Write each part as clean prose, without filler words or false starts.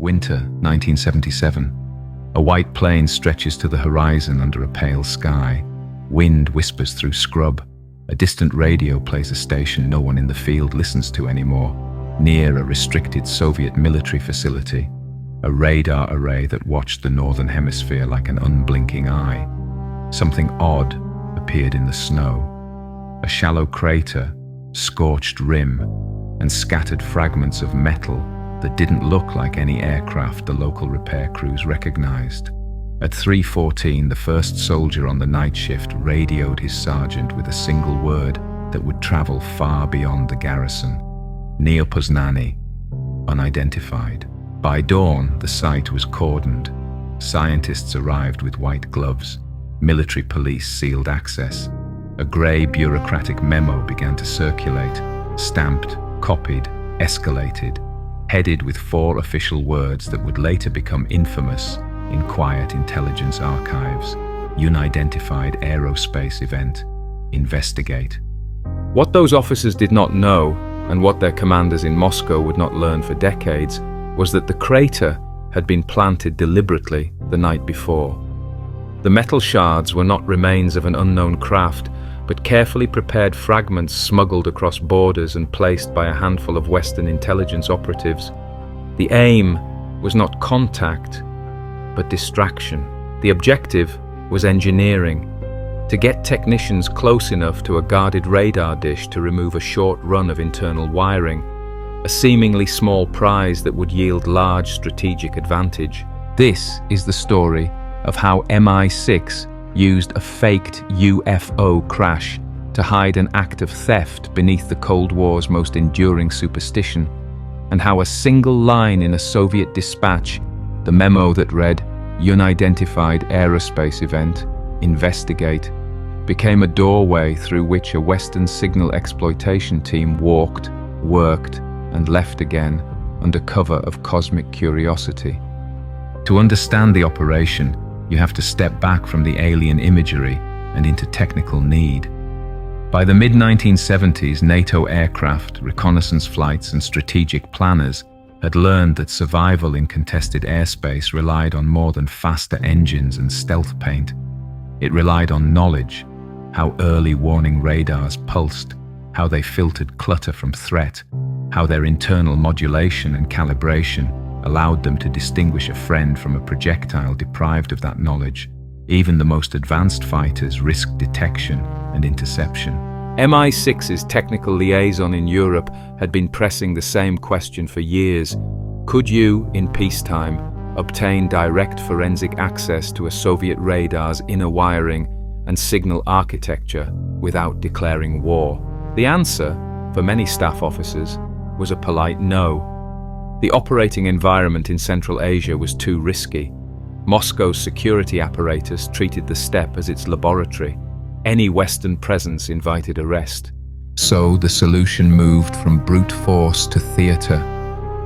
Winter, 1977. A white plain stretches to the horizon under a pale sky. Wind whispers through scrub. A distant radio plays a station no one in the field listens to anymore, near a restricted Soviet military facility, a radar array that watched the northern hemisphere like an unblinking eye. Something odd appeared in the snow. A shallow crater, scorched rim, and scattered fragments of metal that didn't look like any aircraft the local repair crews recognized. At 3:14, the first soldier on the night shift radioed his sergeant with a single word that would travel far beyond the garrison. Neopoznany, unidentified. By dawn, the site was cordoned. Scientists arrived with white gloves. Military police sealed access. A grey bureaucratic memo began to circulate, stamped, copied, escalated, headed with 4 official words that would later become infamous in quiet intelligence archives. Unidentified aerospace event. Investigate. What those officers did not know, and what their commanders in Moscow would not learn for decades, was that the crater had been planted deliberately the night before. The metal shards were not remains of an unknown craft, but carefully prepared fragments smuggled across borders and placed by a handful of Western intelligence operatives. The aim was not contact, but distraction. The objective was engineering, to get technicians close enough to a guarded radar dish to remove a short run of internal wiring, a seemingly small prize that would yield large strategic advantage. This is the story of how MI6 used a faked UFO crash to hide an act of theft beneath the Cold War's most enduring superstition, and how a single line in a Soviet dispatch, the memo that read, "Unidentified aerospace event, investigate," became a doorway through which a Western signal exploitation team walked, worked, and left again under cover of cosmic curiosity. To understand the operation, you have to step back from the alien imagery and into technical need. By the mid-1970s, NATO aircraft, reconnaissance flights, and strategic planners had learned that survival in contested airspace relied on more than faster engines and stealth paint. It relied on knowledge, how early warning radars pulsed, how they filtered clutter from threat, how their internal modulation and calibration allowed them to distinguish a friend from a projectile deprived of that knowledge. Even the most advanced fighters risked detection and interception. MI6's technical liaison in Europe had been pressing the same question for years. Could you, in peacetime, obtain direct forensic access to a Soviet radar's inner wiring and signal architecture without declaring war? The answer, for many staff officers, was a polite no. The operating environment in Central Asia was too risky. Moscow's security apparatus treated the steppe as its laboratory. Any Western presence invited arrest. So the solution moved from brute force to theater.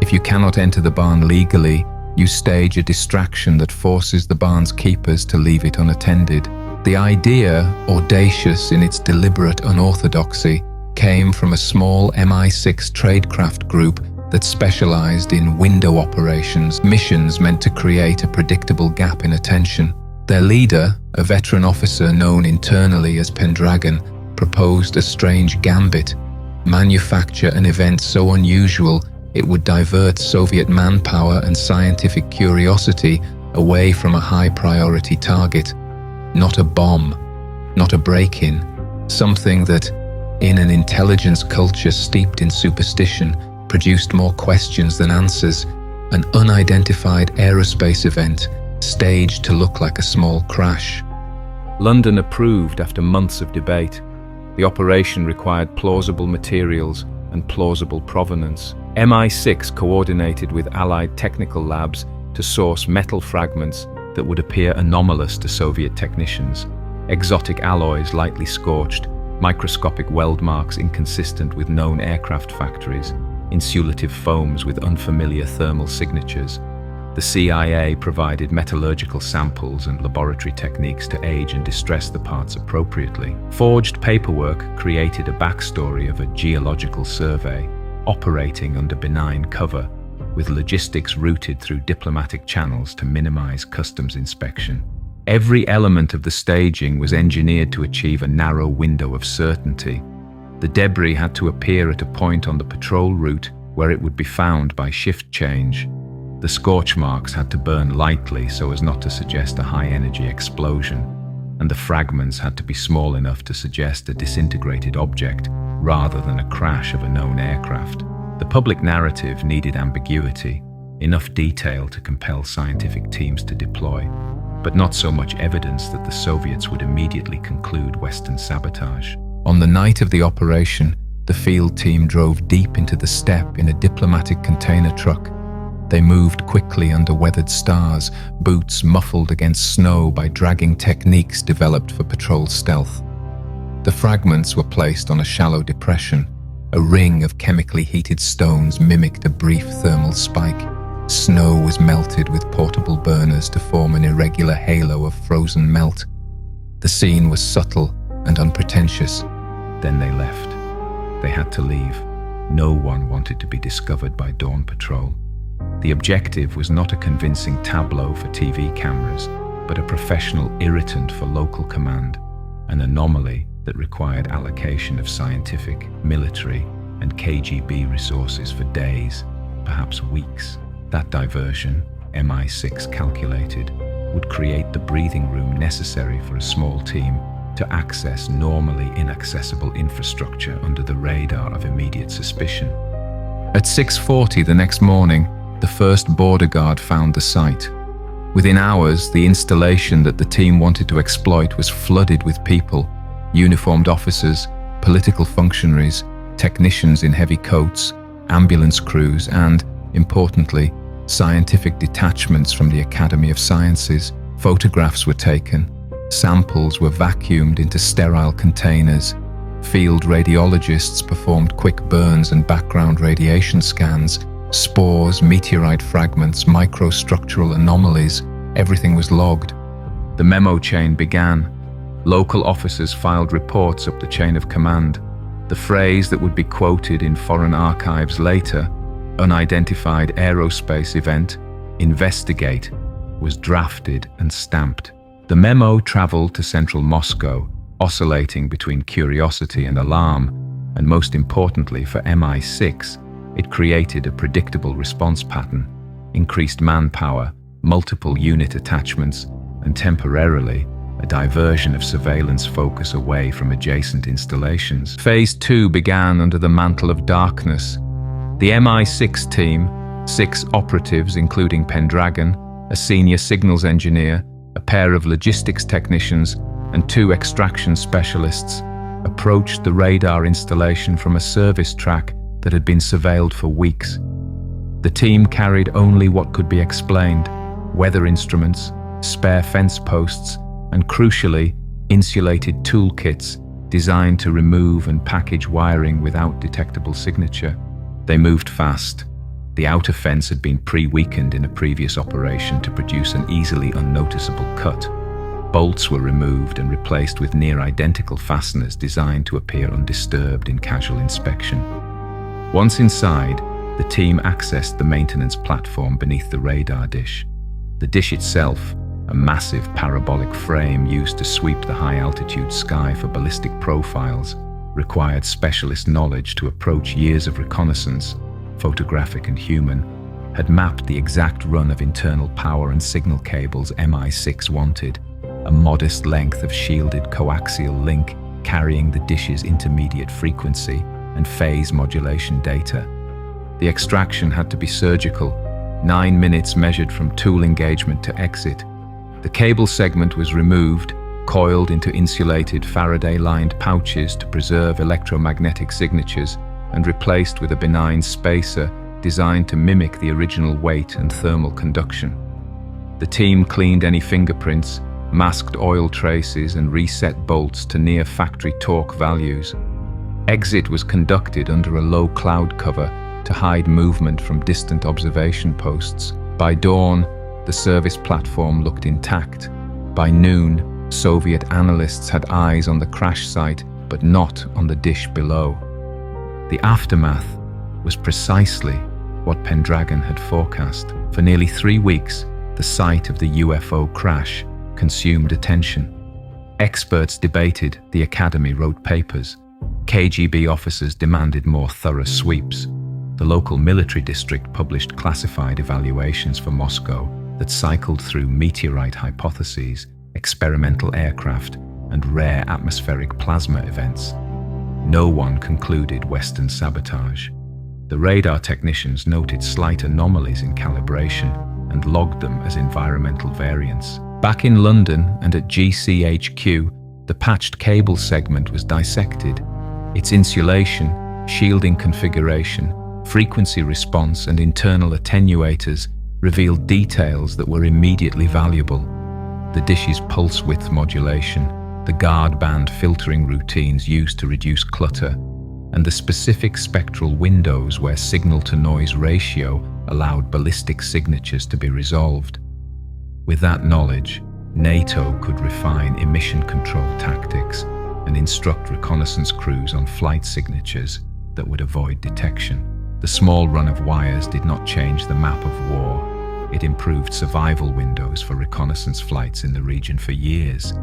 If you cannot enter the barn legally, you stage a distraction that forces the barn's keepers to leave it unattended. The idea, audacious in its deliberate unorthodoxy, came from a small MI6 tradecraft group that specialized in window operations, missions meant to create a predictable gap in attention. Their leader, a veteran officer known internally as Pendragon, proposed a strange gambit: manufacture an event so unusual it would divert Soviet manpower and scientific curiosity away from a high-priority target. Not a bomb, not a break-in, something that, in an intelligence culture steeped in superstition, produced more questions than answers: an unidentified aerospace event, staged to look like a small crash. London approved after months of debate. The operation required plausible materials and plausible provenance. MI6 coordinated with allied technical labs to source metal fragments that would appear anomalous to Soviet technicians. Exotic alloys lightly scorched, microscopic weld marks inconsistent with known aircraft factories, insulative foams with unfamiliar thermal signatures. The CIA provided metallurgical samples and laboratory techniques to age and distress the parts appropriately. Forged paperwork created a backstory of a geological survey, operating under benign cover. with logistics routed through diplomatic channels to minimize customs inspection. Every element of the staging was engineered to achieve a narrow window of certainty. The debris had to appear at a point on the patrol route where it would be found by shift change. The scorch marks had to burn lightly so as not to suggest a high-energy explosion, and the fragments had to be small enough to suggest a disintegrated object rather than a crash of a known aircraft. The public narrative needed ambiguity, enough detail to compel scientific teams to deploy, but not so much evidence that the Soviets would immediately conclude Western sabotage. On the night of the operation, the field team drove deep into the steppe in a diplomatic container truck. They moved quickly under weathered stars, boots muffled against snow by dragging techniques developed for patrol stealth. The fragments were placed on a shallow depression. A ring of chemically heated stones mimicked a brief thermal spike. Snow was melted with portable burners to form an irregular halo of frozen melt. The scene was subtle and unpretentious. Then they left. They had to leave. No one wanted to be discovered by dawn patrol. The objective was not a convincing tableau for TV cameras, but a professional irritant for local command, an anomaly that required allocation of scientific, military, and KGB resources for days, perhaps weeks. That diversion, MI6 calculated, would create the breathing room necessary for a small team to access normally inaccessible infrastructure under the radar of immediate suspicion. At 6:40 the next morning, the first border guard found the site. Within hours, the installation that the team wanted to exploit was flooded with people, uniformed officers, political functionaries, technicians in heavy coats, ambulance crews, and, importantly, scientific detachments from the Academy of Sciences. Photographs were taken. Samples were vacuumed into sterile containers. Field radiologists performed quick burns and background radiation scans. Spores, meteorite fragments, microstructural anomalies, everything was logged. The memo chain began. Local officers filed reports up the chain of command. The phrase that would be quoted in foreign archives later, unidentified aerospace event, investigate, was drafted and stamped. The memo traveled to central Moscow, oscillating between curiosity and alarm, and most importantly for MI6, it created a predictable response pattern, increased manpower, multiple unit attachments, and temporarily, a diversion of surveillance focus away from adjacent installations. Phase 2 began under the mantle of darkness. The MI6 team, 6 operatives including Pendragon, a senior signals engineer, a pair of logistics technicians, and 2 extraction specialists, approached the radar installation from a service track that had been surveilled for weeks. The team carried only what could be explained: weather instruments, spare fence posts, and crucially, insulated toolkits designed to remove and package wiring without detectable signature. They moved fast. The outer fence had been pre-weakened in a previous operation to produce an easily unnoticeable cut. Bolts were removed and replaced with near-identical fasteners designed to appear undisturbed in casual inspection. Once inside, the team accessed the maintenance platform beneath the radar dish. The dish itself, a massive parabolic frame used to sweep the high-altitude sky for ballistic profiles, required specialist knowledge to approach years of reconnaissance, photographic and human, had mapped the exact run of internal power and signal cables MI6 wanted, a modest length of shielded coaxial link carrying the dish's intermediate frequency and phase modulation data. The extraction had to be surgical, 9 minutes measured from tool engagement to exit. The cable segment was removed, coiled into insulated Faraday-lined pouches to preserve electromagnetic signatures, and replaced with a benign spacer designed to mimic the original weight and thermal conduction. The team cleaned any fingerprints, masked oil traces, and reset bolts to near factory torque values. Exit was conducted under a low cloud cover to hide movement from distant observation posts. By dawn, the service platform looked intact. By noon, Soviet analysts had eyes on the crash site, but not on the dish below. The aftermath was precisely what Pendragon had forecast. For nearly 3 weeks, the sight of the UFO crash consumed attention. Experts debated, the Academy wrote papers. KGB officers demanded more thorough sweeps. The local military district published classified evaluations for Moscow that cycled through meteorite hypotheses, experimental aircraft, and rare atmospheric plasma events. No one concluded Western sabotage. The radar technicians noted slight anomalies in calibration and logged them as environmental variants. Back in London and at GCHQ, the patched cable segment was dissected. Its insulation, shielding configuration, frequency response, and internal attenuators revealed details that were immediately valuable. The dish's pulse width modulation, the guard band filtering routines used to reduce clutter, and the specific spectral windows where signal-to-noise ratio allowed ballistic signatures to be resolved. With that knowledge, NATO could refine emission control tactics and instruct reconnaissance crews on flight signatures that would avoid detection. The small run of wires did not change the map of war. It improved survival windows for reconnaissance flights in the region for years.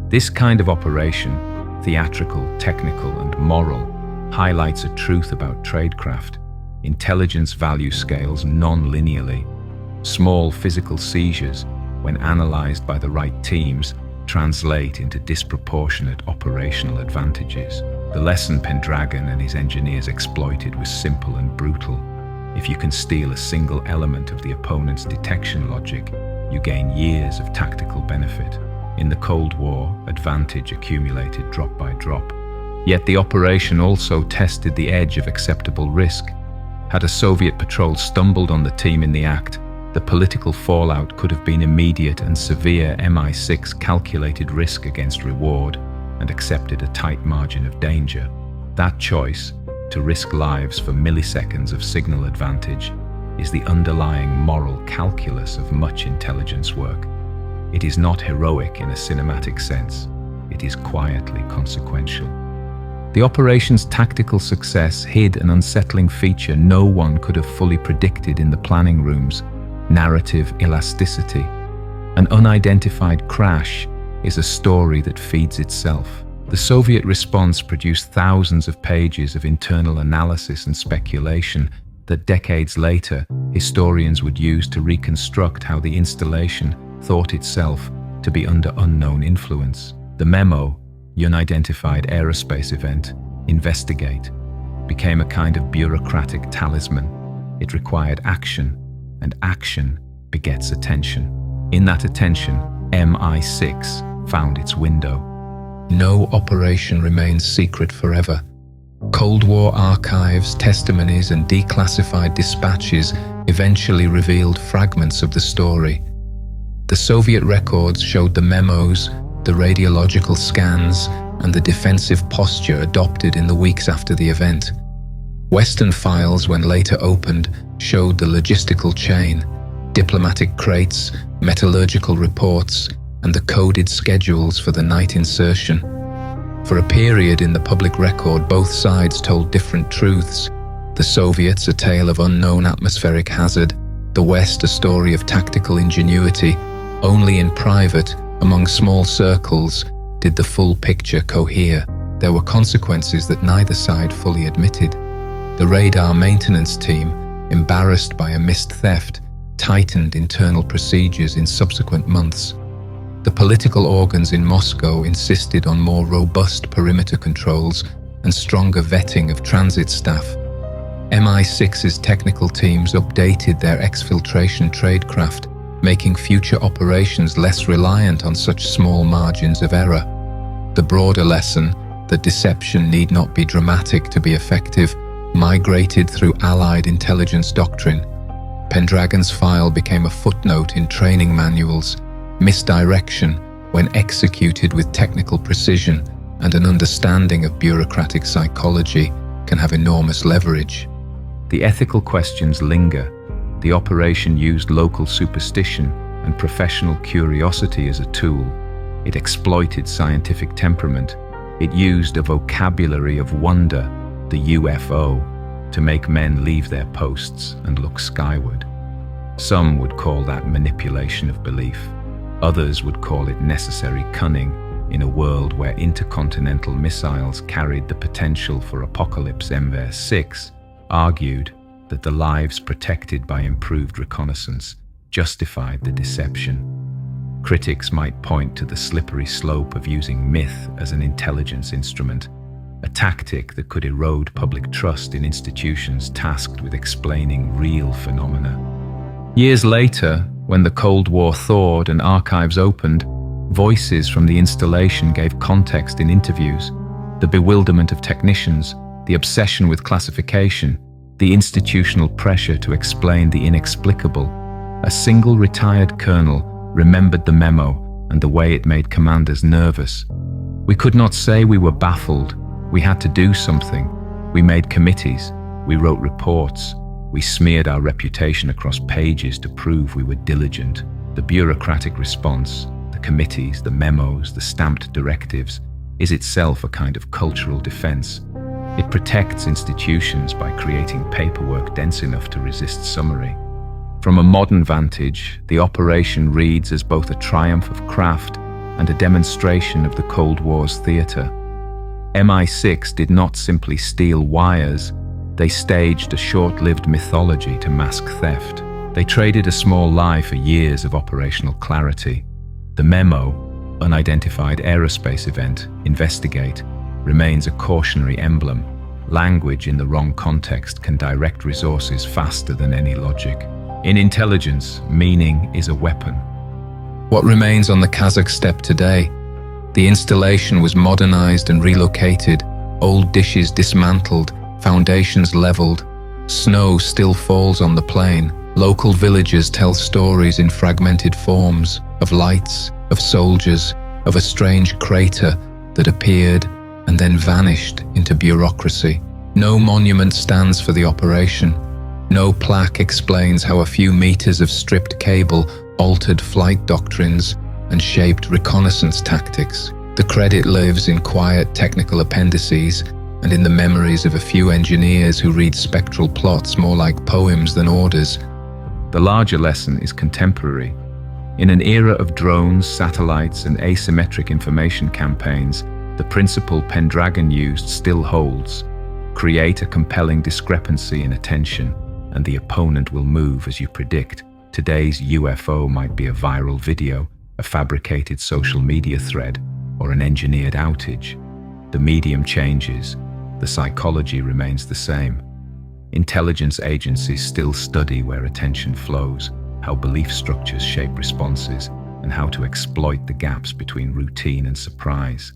This kind of operation, theatrical, technical, and moral, highlights a truth about tradecraft. Intelligence value scales non-linearly. Small physical seizures, when analyzed by the right teams, translate into disproportionate operational advantages. The lesson Pendragon and his engineers exploited was simple and brutal. If you can steal a single element of the opponent's detection logic, you gain years of tactical benefit. In the Cold War, advantage accumulated drop by drop. Yet the operation also tested the edge of acceptable risk. Had a Soviet patrol stumbled on the team in the act, the political fallout could have been immediate, and severe MI6 calculated risk against reward and accepted a tight margin of danger. That choice, to risk lives for milliseconds of signal advantage, is the underlying moral calculus of much intelligence work. It is not heroic in a cinematic sense. It is quietly consequential. The operation's tactical success hid an unsettling feature no one could have fully predicted in the planning rooms: narrative elasticity. An unidentified crash is a story that feeds itself. The Soviet response produced thousands of pages of internal analysis and speculation that decades later historians would use to reconstruct how the installation thought itself to be under unknown influence. The memo, Unidentified Aerospace Event, Investigate, became a kind of bureaucratic talisman. It required action, and action begets attention. In that attention, MI6 found its window. No operation remains secret forever. Cold War archives, testimonies, and declassified dispatches eventually revealed fragments of the story. The Soviet records showed the memos, the radiological scans, and the defensive posture adopted in the weeks after the event. Western files, when later opened, showed the logistical chain: diplomatic crates, metallurgical reports, and the coded schedules for the night insertion. For a period in the public record, both sides told different truths. The Soviets, a tale of unknown atmospheric hazard; the West, a story of tactical ingenuity. Only in private, among small circles, did the full picture cohere. There were consequences that neither side fully admitted. The radar maintenance team, embarrassed by a missed theft, tightened internal procedures in subsequent months. The political organs in Moscow insisted on more robust perimeter controls and stronger vetting of transit staff. MI6's technical teams updated their exfiltration tradecraft, making future operations less reliant on such small margins of error. The broader lesson, that deception need not be dramatic to be effective, migrated through Allied intelligence doctrine. Pendragon's file became a footnote in training manuals. Misdirection, when executed with technical precision and an understanding of bureaucratic psychology, can have enormous leverage. The ethical questions linger. The operation used local superstition and professional curiosity as a tool. It exploited scientific temperament. It used a vocabulary of wonder, the UFO, to make men leave their posts and look skyward. Some would call that manipulation of belief. Others would call it necessary cunning in a world where intercontinental missiles carried the potential for apocalypse. MI6 argued that the lives protected by improved reconnaissance justified the deception. Critics might point to the slippery slope of using myth as an intelligence instrument, a tactic that could erode public trust in institutions tasked with explaining real phenomena. Years later, when the Cold War thawed and archives opened, voices from the installation gave context in interviews. The bewilderment of technicians, the obsession with classification, the institutional pressure to explain the inexplicable. A single retired colonel remembered the memo and the way it made commanders nervous. We could not say we were baffled. We had to do something. We made committees. We wrote reports. We smeared our reputation across pages to prove we were diligent. The bureaucratic response, the committees, the memos, the stamped directives, is itself a kind of cultural defense. It protects institutions by creating paperwork dense enough to resist summary. From a modern vantage, the operation reads as both a triumph of craft and a demonstration of the Cold War's theatre. MI6 did not simply steal wires, they staged a short-lived mythology to mask theft. They traded a small lie for years of operational clarity. The memo, unidentified aerospace event, investigate, remains a cautionary emblem. Language in the wrong context can direct resources faster than any logic. In intelligence, meaning is a weapon. What remains on the Kazakh steppe today? The installation was modernized and relocated, old dishes dismantled, foundations leveled. Snow still falls on the plain. Local villagers tell stories in fragmented forms, of lights, of soldiers, of a strange crater that appeared and then vanished into bureaucracy. No monument stands for the operation. No plaque explains how a few meters of stripped cable altered flight doctrines and shaped reconnaissance tactics. The credit lives in quiet technical appendices and in the memories of a few engineers who read spectral plots more like poems than orders. The larger lesson is contemporary. In an era of drones, satellites, and asymmetric information campaigns, the principle Pendragon used still holds. Create a compelling discrepancy in attention, and the opponent will move as you predict. Today's UFO might be a viral video, a fabricated social media thread, or an engineered outage. The medium changes, the psychology remains the same. Intelligence agencies still study where attention flows, how belief structures shape responses, and how to exploit the gaps between routine and surprise.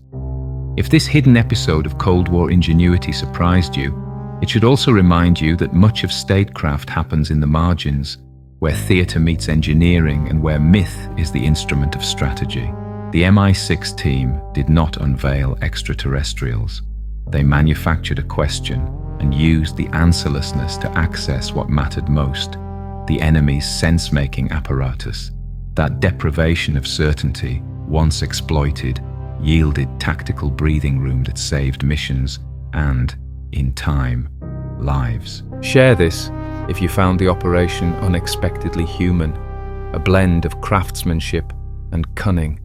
If this hidden episode of Cold War ingenuity surprised you, it should also remind you that much of statecraft happens in the margins, where theatre meets engineering and where myth is the instrument of strategy. The MI6 team did not unveil extraterrestrials. They manufactured a question and used the answerlessness to access what mattered most, the enemy's sense-making apparatus. That deprivation of certainty, once exploited, yielded tactical breathing room that saved missions and, in time, lives. Share this if you found the operation unexpectedly human, a blend of craftsmanship and cunning.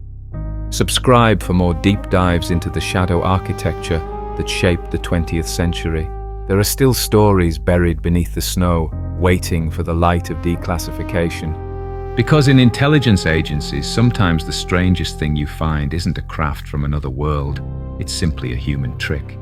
Subscribe for more deep dives into the shadow architecture that shaped the 20th century. There are still stories buried beneath the snow, waiting for the light of declassification. Because in intelligence agencies, sometimes the strangest thing you find isn't a craft from another world, it's simply a human trick.